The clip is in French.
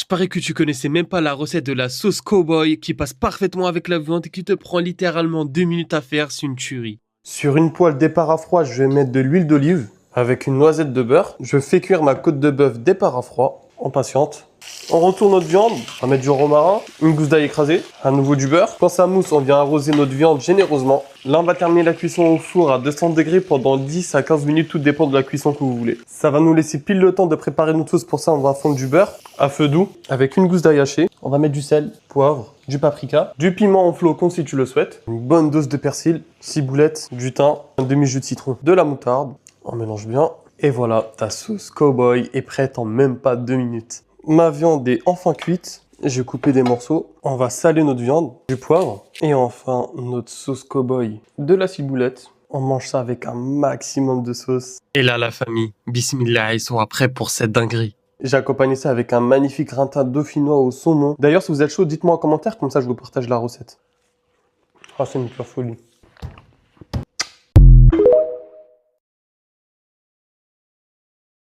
parie que tu connaissais même pas la recette de la sauce cowboy qui passe parfaitement avec la viande et qui te prend littéralement 2 minutes à faire, c'est une tuerie. Sur une poêle départ à froid, je vais mettre de l'huile d'olive avec une noisette de beurre. Je fais cuire ma côte de bœuf départ à froid. On patiente. On retourne notre viande. On va mettre du romarin, une gousse d'ail écrasée, à nouveau du beurre. Quand ça mousse, on vient arroser notre viande généreusement. Là, on va terminer la cuisson au four à 200 degrés pendant 10 à 15 minutes, tout dépend de la cuisson que vous voulez. Ça va nous laisser pile le temps de préparer notre sauce. Pour ça, on va fondre du beurre à feu doux avec une gousse d'ail haché. On va mettre du sel, poivre, du paprika, du piment en flocons si tu le souhaites, une bonne dose de persil, ciboulette, du thym, un demi-jus de citron, de la moutarde. On mélange bien. Et voilà, ta sauce cowboy est prête en même pas 2 minutes. Ma viande est enfin cuite. J'ai coupé des morceaux. On va saler notre viande, du poivre. Et enfin, notre sauce cowboy, de la ciboulette. On mange ça avec un maximum de sauce. Et là, la famille, bismillah, ils sont prêts pour cette dinguerie. J'ai accompagné ça avec un magnifique gratin dauphinois au saumon. D'ailleurs, si vous êtes chaud, dites-moi en commentaire, comme ça je vous partage la recette. Ah, c'est une pure folie.